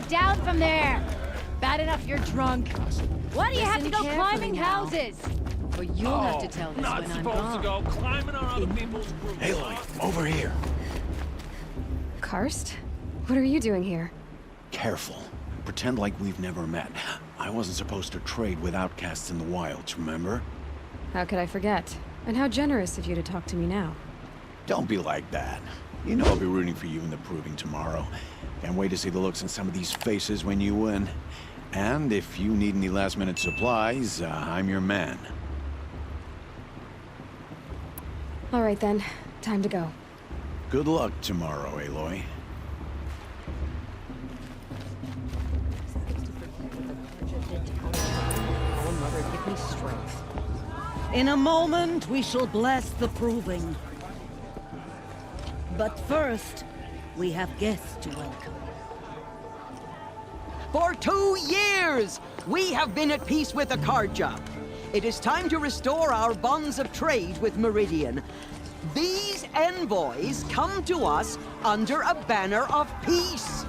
Get down from there! Bad enough you're drunk. Why do you have to go climbing houses? Or you'll have to tell this Not when I'm supposed gone. to go climbing on other people's roofs. Aloy, over here. Karst? What are you doing here? Careful. Pretend like we've never met. I wasn't supposed to trade with outcasts in the wilds, remember? How could I forget? And how generous of you to talk to me now. Don't be like that. You know I'll be rooting for you in the proving tomorrow. Can't wait to see the looks on some of these faces when you win. And if you need any last-minute supplies, I'm your man. All right then, time to go. Good luck tomorrow, Aloy. Oh, Mother, give me strength. In a moment, we shall bless the proving. But first, we have guests to welcome. For 2 years, we have been at peace with Akarja. It is time to restore our bonds of trade with Meridian. These envoys come to us under a banner of peace.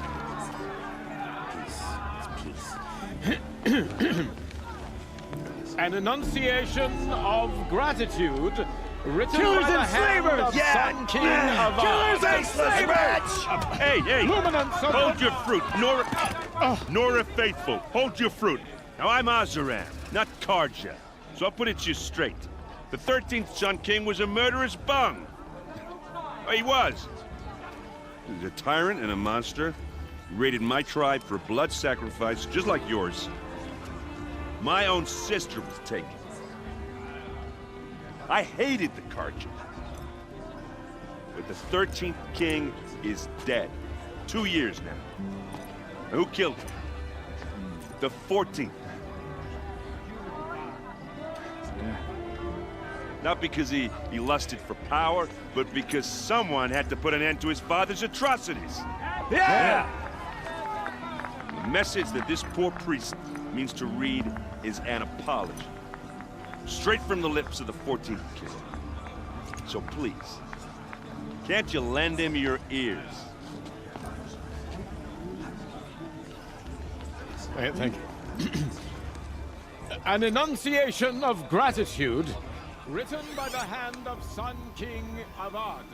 An enunciation of gratitude written Killers by the and hand slavers! of Sun King of Killers and slavers! Hey, hey! Luminance of Hold your fruit, Nora Faithful. Hold your fruit. Now I'm Azaran, not Karja. So I'll put it to you straight. The 13th Sun King was a murderous bung. Oh, he was. He was a tyrant and a monster. He raided my tribe for blood sacrifice, just like yours. My own sister was taken. I hated the Karja. But the 13th king is dead. 2 years now. And who killed him? The 14th. Not because he lusted for power, but because someone had to put an end to his father's atrocities. Yeah! The message that this poor priest means to read is an apology. Straight from the lips of the 14th king. So please, can't you lend him your ears? Thank you. An enunciation of gratitude written by the hand of Sun King Avad,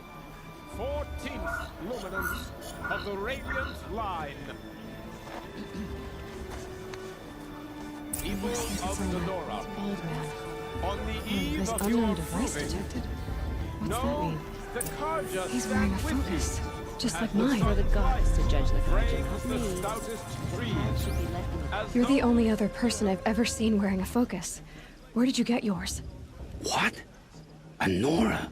14th luminance of the Radiant Line. People of the Nora, Old man. on the eve This of unknown your device proving, detected. What's that know mean? the Karja He's wearing a stand with you. focus, just like As the mine. For the gods to judge the Karja, frames not the me. stoutest trees. Should be left in the As You're the though only other person I've ever seen wearing a focus. Where did you get yours? What? A Nora?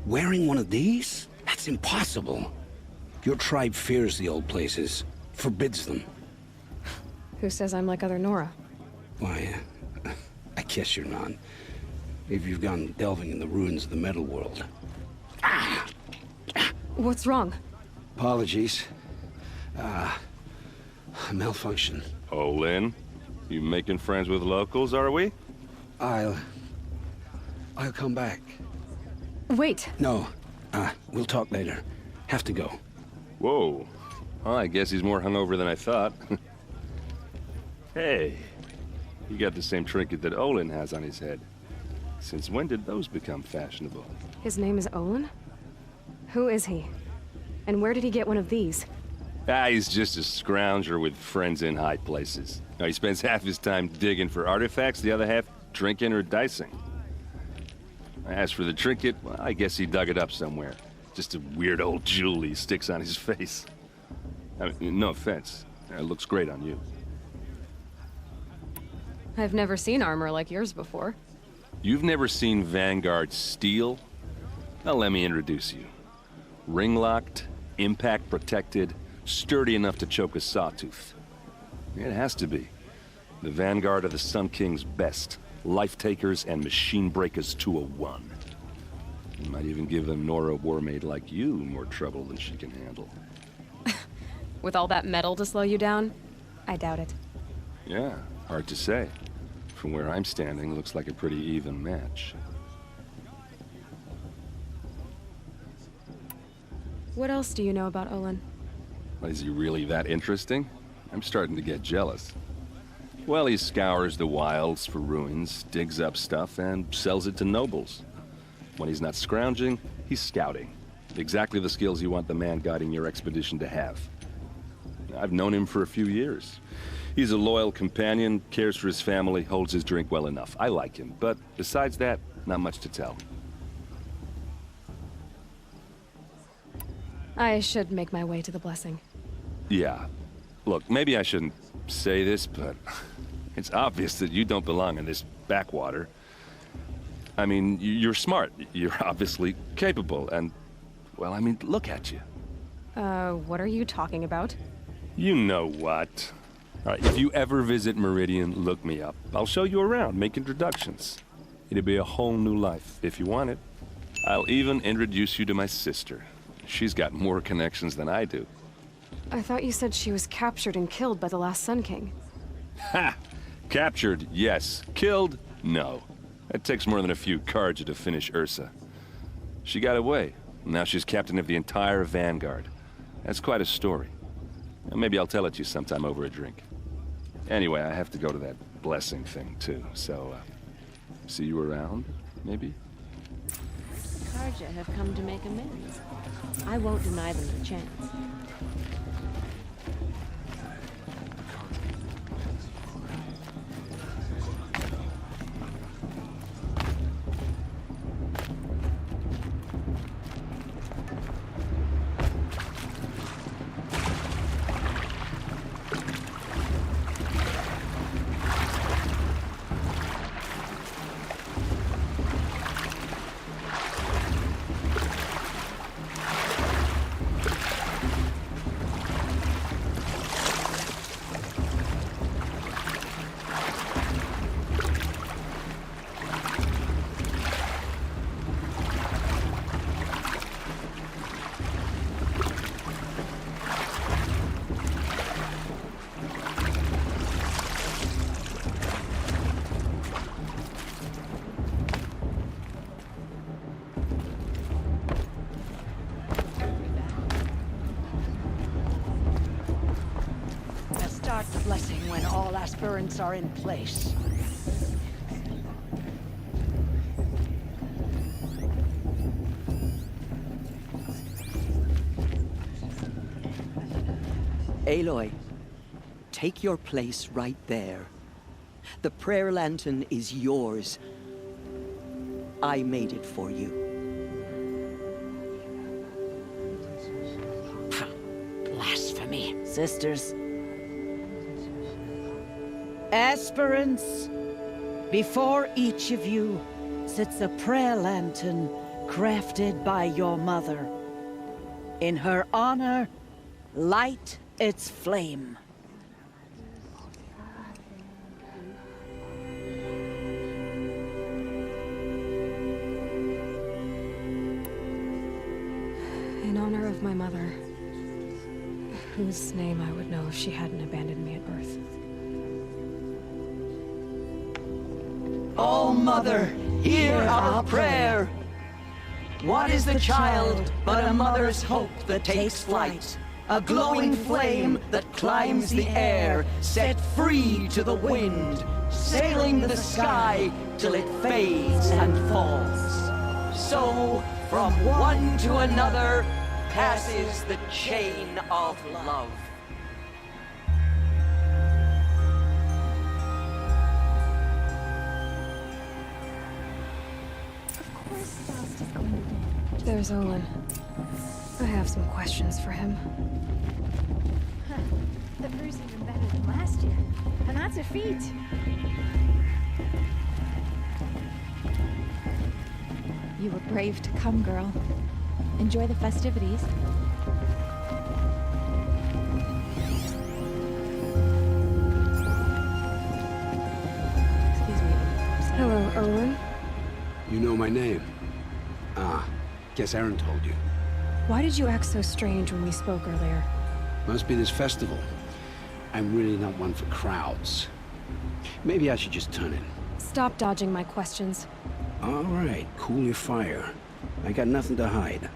Wearing one of these? That's impossible. Your tribe fears the old places, forbids them. Who says I'm like other Nora? Why, I guess you're not. Maybe you've gone delving in the ruins of the metal world. What's wrong? Apologies. Malfunction. Olin, you making friends with locals, are we? I'll come back. Wait! No, we'll talk later. Have to go. Whoa. Well, I guess he's more hungover than I thought. Hey, you got the same trinket that Olin has on his head. Since when did those become fashionable? His name is Olin? Who is he? And where did he get one of these? He's just a scrounger with friends in high places. Now, he spends half his time digging for artifacts, the other half drinking or dicing. As for the trinket, well, I guess he dug it up somewhere. Just a weird old jewel he sticks on his face. I mean, no offense. It looks great on you. I've never seen armor like yours before. You've never seen Vanguard steel? Now let me introduce you. Ring-locked, impact-protected, sturdy enough to choke a sawtooth. It has to be. The Vanguard of the Sun King's best. Life-takers and machine breakers to a one. You might even give a Nora warmaid like you more trouble than she can handle. With all that metal to slow you down? I doubt it. Yeah, hard to say. From where I'm standing, looks like a pretty even match. What else do you know about Olin? Is he really that interesting? I'm starting to get jealous. Well, he scours the wilds for ruins, digs up stuff, and sells it to nobles. When he's not scrounging, he's scouting. Exactly the skills you want the man guiding your expedition to have. I've known him for a few years. He's a loyal companion, cares for his family, holds his drink well enough. I like him, but besides that, not much to tell. I should make my way to the blessing. Yeah. Look, maybe I shouldn't say this, but it's obvious that you don't belong in this backwater. I mean, you're smart. You're obviously capable, and, well, I mean, look at you. What are you talking about? You know what. All right, if you ever visit Meridian, look me up. I'll show you around, make introductions. It'll be a whole new life, if you want it. I'll even introduce you to my sister. She's got more connections than I do. I thought you said she was captured and killed by the last Sun King. Ha! Captured, yes. Killed, no. It takes more than a few Carja to finish Ursa. She got away. Now she's captain of the entire Vanguard. That's quite a story. Maybe I'll tell it to you sometime over a drink. Anyway, I have to go to that blessing thing, too. So, see you around, maybe? Carja have come to make amends. I won't deny them the chance. Start the blessing when all aspirants are in place. Aloy, take your place right there. The prayer lantern is yours. I made it for you. Blasphemy. Sisters. Aspirants, before each of you sits a prayer lantern crafted by your mother. In her honor, light its flame. In honor of my mother, whose name I would know if she hadn't abandoned me at birth. Oh, Mother, hear our prayer. What is the child but a mother's hope that takes flight? A glowing flame that climbs the air, set free to the wind, sailing the sky till it fades and falls. So, from one to another, passes the chain of love. There's Olin. I have some questions for him. The brew's even better than last year. And that's a feat. You were brave to come, girl. Enjoy the festivities. Excuse me. Hello, Olin. You know my name? Ah, guess Aaron told you. Why did you act so strange when we spoke earlier? Must be this festival. I'm really not one for crowds. Maybe I should just turn in. Stop dodging my questions. All right, cool your fire. I got nothing to hide.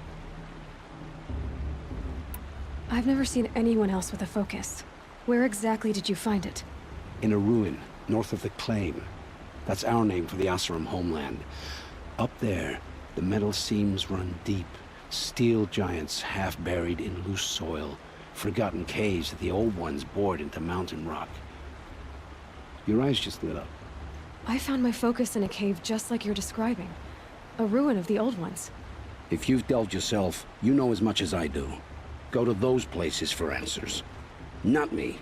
I've never seen anyone else with a focus. Where exactly did you find it? In a ruin, north of the Claim. That's our name for the Oseram homeland. Up there, the metal seams run deep. Steel giants half buried in loose soil. Forgotten caves that the old ones bored into mountain rock. Your eyes just lit up. I found my focus in a cave just like you're describing. A ruin of the old ones. If you've delved yourself, you know as much as I do. Go to those places for answers. Not me.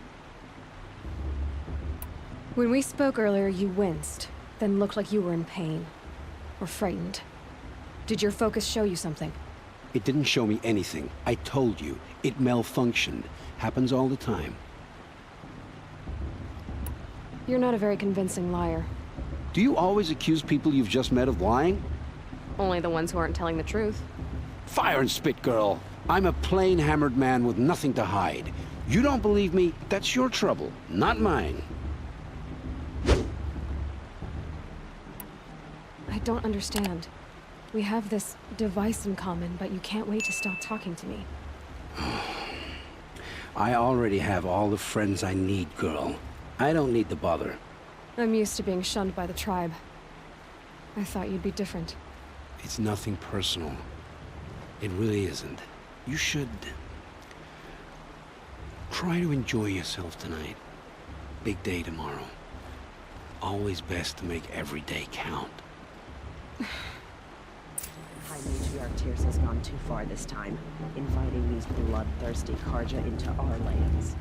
When we spoke earlier, you winced, then looked like you were in pain. Or frightened. Did your focus show you something? It didn't show me anything. I told you. It malfunctioned. Happens all the time. You're not a very convincing liar. Do you always accuse people you've just met of lying? Only the ones who aren't telling the truth. Fire and spit, girl. I'm a plain hammered man with nothing to hide. You don't believe me? That's your trouble, not mine. I don't understand. We have this device in common, but you can't wait to stop talking to me. I already have all the friends I need, girl. I don't need the bother. I'm used to being shunned by the tribe. I thought you'd be different. It's nothing personal. It really isn't. You should... try to enjoy yourself tonight. Big day tomorrow. Always best to make every day count. High Matriarch Tears has gone too far this time, inviting these bloodthirsty Karja into our lands.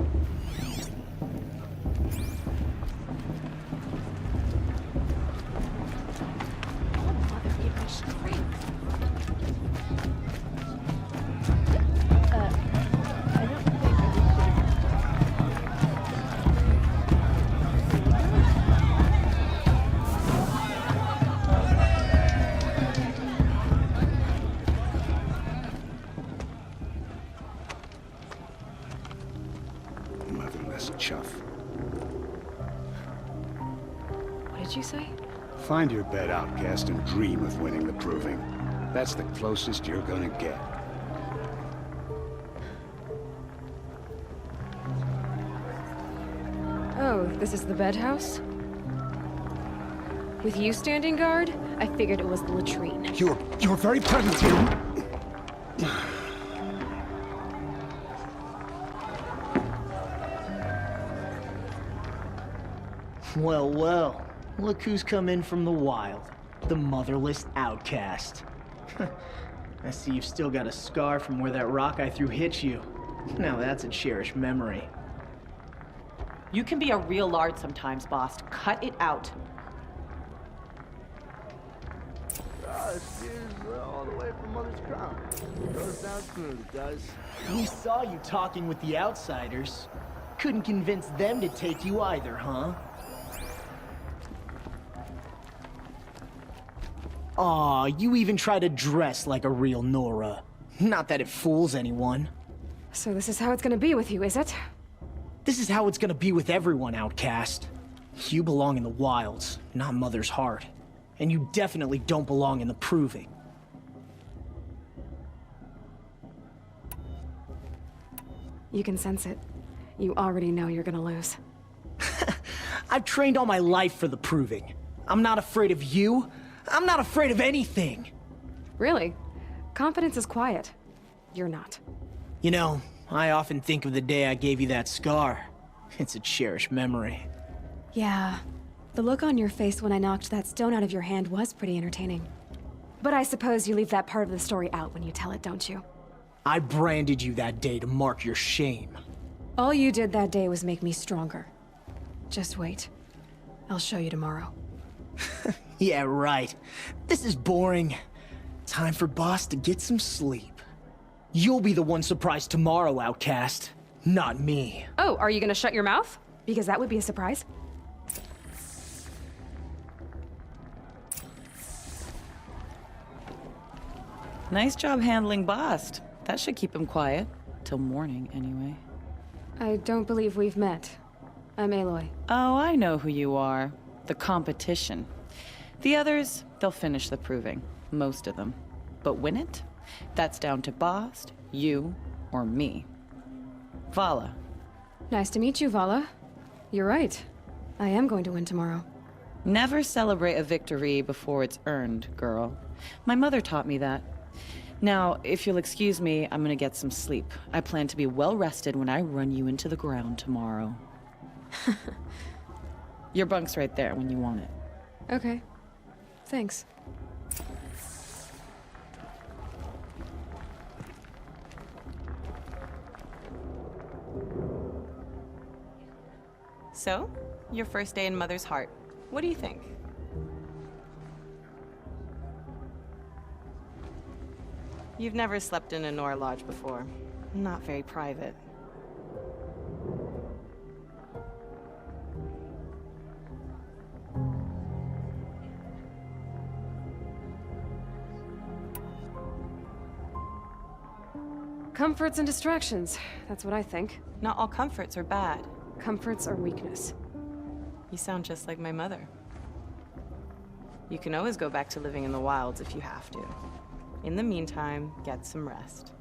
Motherless chuff. What did you say? Find your bed, outcast, and dream of winning the proving. That's the closest you're gonna get. Oh, this is the bed house? With you standing guard, I figured it was the latrine. You're very present here. Well, well. Look who's come in from the wild. The motherless outcast. I see you've still got a scar from where that rock I threw hit you. Now that's a cherished memory. You can be a real lard sometimes, boss. Cut it out. All the way from Mother's Crown. Goes down smooth, it does. We saw you talking with the outsiders. Couldn't convince them to take you either, huh? Aw, you even try to dress like a real Nora. Not that it fools anyone. So this is how it's gonna be with you, is it? This is how it's gonna be with everyone, outcast. You belong in the wilds, not Mother's heart. And you definitely don't belong in the proving. You can sense it. You already know you're gonna lose. I've trained all my life for the proving. I'm not afraid of you. I'm not afraid of anything. Really? Confidence is quiet. You're not. You know, I often think of the day I gave you that scar. It's a cherished memory. Yeah. The look on your face when I knocked that stone out of your hand was pretty entertaining. But I suppose you leave that part of the story out when you tell it, don't you? I branded you that day to mark your shame. All you did that day was make me stronger. Just wait. I'll show you tomorrow. Yeah, right. This is boring. Time for Boss to get some sleep. You'll be the one surprised tomorrow, outcast. Not me. Oh, are you gonna shut your mouth? Because that would be a surprise. Nice job handling Bast. That should keep him quiet. Till morning, anyway. I don't believe we've met. I'm Aloy. Oh, I know who you are. The competition. The others, they'll finish the proving. Most of them. But win it? That's down to Bast, you, or me. Vala. Nice to meet you, Vala. You're right. I am going to win tomorrow. Never celebrate a victory before it's earned, girl. My mother taught me that. Now, if you'll excuse me, I'm gonna get some sleep. I plan to be well rested when I run you into the ground tomorrow. Your bunk's right there when you want it. Okay. Thanks. So, your first day in Mother's Heart. What do you think? You've never slept in a Nora Lodge before. Not very private. Comforts and distractions. That's what I think. Not all comforts are bad. Comforts are weakness. You sound just like my mother. You can always go back to living in the wilds if you have to. In the meantime, get some rest.